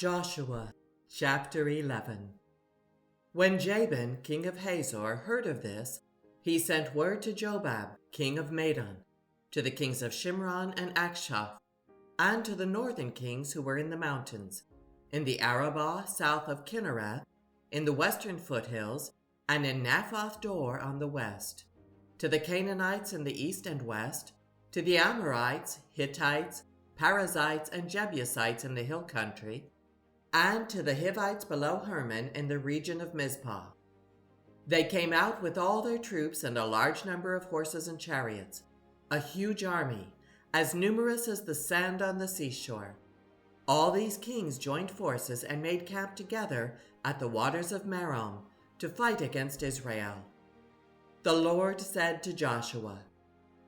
Joshua chapter 11. When Jabin, king of Hazor, heard of this, he sent word to Jobab, king of Madon, to the kings of Shimron and Akshaph, and to the northern kings who were in the mountains, in the Arabah south of Kinnereth, in the western foothills, and in Naphoth Dor on the west, to the Canaanites in the east and west, to the Amorites, Hittites, Perizzites, and Jebusites in the hill country, and to the Hivites below Hermon in the region of Mizpah. They came out with all their troops and a large number of horses and chariots, a huge army, as numerous as the sand on the seashore. All these kings joined forces and made camp together at the waters of Merom to fight against Israel. The Lord said to Joshua,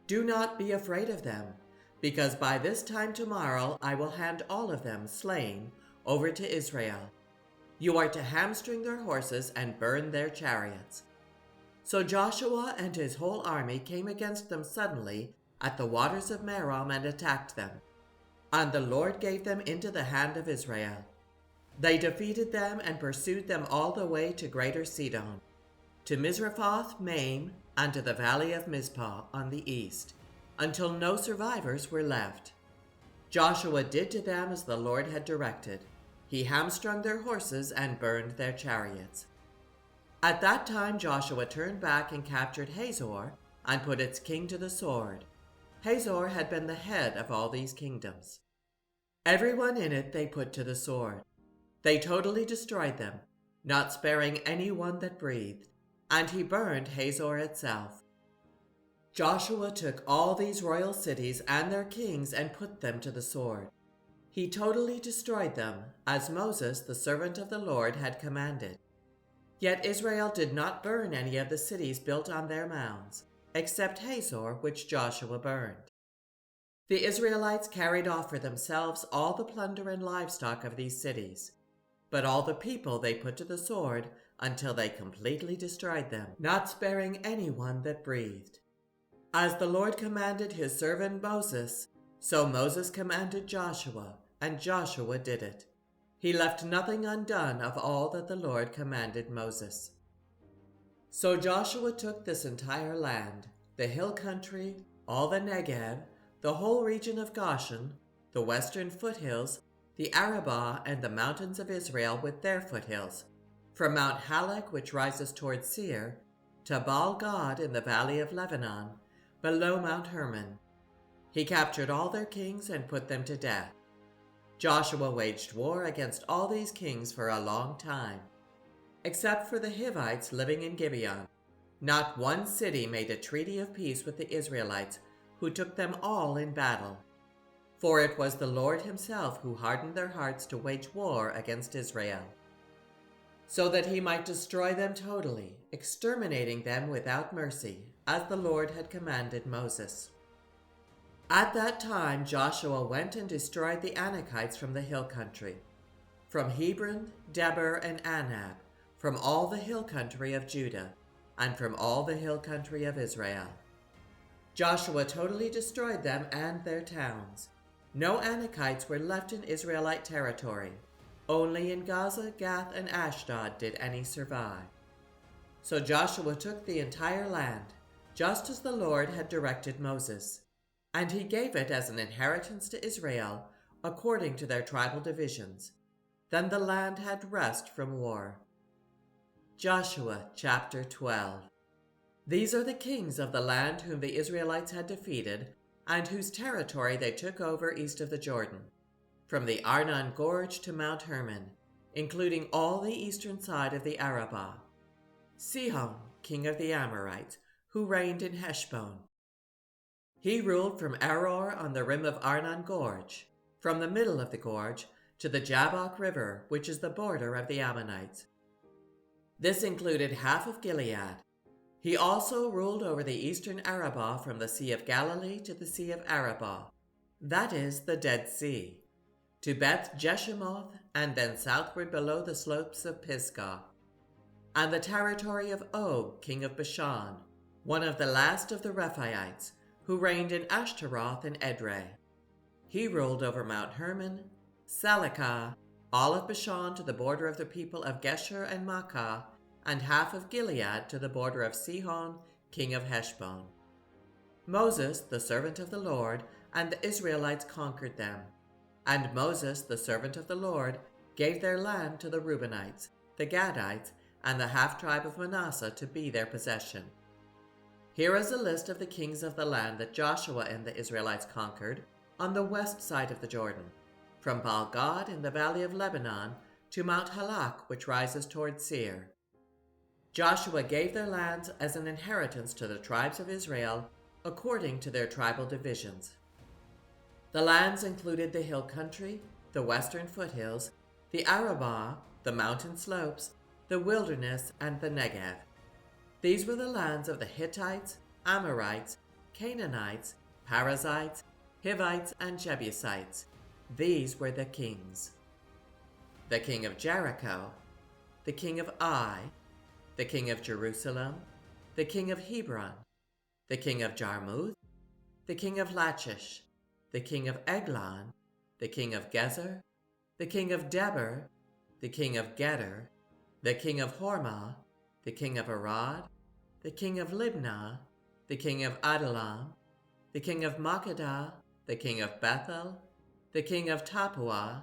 "Do not be afraid of them, because by this time tomorrow I will hand all of them slain over to Israel. You are to hamstring their horses and burn their chariots." So Joshua and his whole army came against them suddenly at the waters of Merom and attacked them. And the Lord gave them into the hand of Israel. They defeated them and pursued them all the way to Greater Sidon, to Misrephoth Maim, and to the valley of Mizpah on the east, until no survivors were left. Joshua did to them as the Lord had directed. He hamstrung their horses and burned their chariots. At that time Joshua turned back and captured Hazor and put its king to the sword. Hazor had been the head of all these kingdoms. Everyone in it they put to the sword. They totally destroyed them, not sparing any one that breathed, and he burned Hazor itself. Joshua took all these royal cities and their kings and put them to the sword. He totally destroyed them, as Moses, the servant of the Lord, had commanded. Yet Israel did not burn any of the cities built on their mounds, except Hazor, which Joshua burned. The Israelites carried off for themselves all the plunder and livestock of these cities, but all the people they put to the sword until they completely destroyed them, not sparing anyone that breathed. As the Lord commanded his servant Moses, so Moses commanded Joshua, and Joshua did it. He left nothing undone of all that the Lord commanded Moses. So Joshua took this entire land, the hill country, all the Negev, the whole region of Goshen, the western foothills, the Arabah, and the mountains of Israel with their foothills, from Mount Halak, which rises toward Seir, to Baal-gad in the valley of Lebanon, below Mount Hermon. He captured all their kings and put them to death. Joshua waged war against all these kings for a long time. Except for the Hivites living in Gibeon, not one city made a treaty of peace with the Israelites, who took them all in battle. For it was the Lord himself who hardened their hearts to wage war against Israel, so that he might destroy them totally, exterminating them without mercy, as the Lord had commanded Moses. At that time Joshua went and destroyed the Anakites from the hill country, from Hebron, Debir, and Anab, from all the hill country of Judah, and from all the hill country of Israel. Joshua totally destroyed them and their towns. No Anakites were left in Israelite territory. Only in Gaza, Gath, and Ashdod did any survive. So Joshua took the entire land, just as the Lord had directed Moses, and he gave it as an inheritance to Israel, according to their tribal divisions. Then the land had rest from war. Joshua chapter 12. These are the kings of the land whom the Israelites had defeated, and whose territory they took over east of the Jordan, from the Arnon Gorge to Mount Hermon, including all the eastern side of the Arabah. Sihon, king of the Amorites, who reigned in Heshbon. He ruled from Aroer on the rim of Arnon Gorge, from the middle of the gorge to the Jabbok River, which is the border of the Ammonites. This included half of Gilead. He also ruled over the eastern Arabah from the Sea of Galilee to the Sea of Arabah, that is, the Dead Sea, to Beth Jeshimoth, and then southward below the slopes of Pisgah, and the territory of Og, king of Bashan, one of the last of the Rephaites, who reigned in Ashtaroth and Edrei. He ruled over Mount Hermon, Salecah, all of Bashan to the border of the people of Geshur and Maacah, and half of Gilead to the border of Sihon, king of Heshbon. Moses, the servant of the Lord, and the Israelites conquered them. And Moses, the servant of the Lord, gave their land to the Reubenites, the Gadites, and the half-tribe of Manasseh to be their possession. Here is a list of the kings of the land that Joshua and the Israelites conquered on the west side of the Jordan, from Baal-Gad in the valley of Lebanon to Mount Halak, which rises toward Seir. Joshua gave their lands as an inheritance to the tribes of Israel according to their tribal divisions. The lands included the hill country, the western foothills, the Arabah, the mountain slopes, the wilderness, and the Negev. These were the lands of the Hittites, Amorites, Canaanites, Perizzites, Hivites, and Jebusites. These were the kings. The king of Jericho, the king of Ai, the king of Jerusalem, the king of Hebron, the king of Jarmuth, the king of Lachish, the king of Eglon, the king of Gezer, the king of Debir, the king of Geder, the king of Hormah, the king of Arad, the king of Libnah, the king of Adullam, the king of Makkedah, the king of Bethel, the king of Tappuah,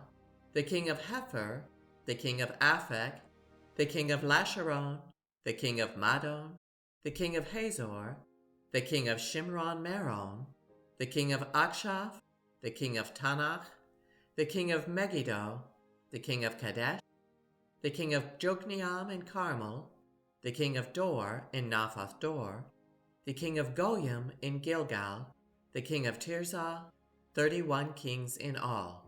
the king of Hepher, the king of Aphek, the king of Lasharon, the king of Madon, the king of Hazor, the king of Shimron-Meron, the king of Akshaph, the king of Tanach, the king of Megiddo, the king of Kadesh, the king of Jokneam in Carmel, the king of Dor in Naphath Dor, the king of Goyim in Gilgal, the king of Tirzah, 31 kings in all.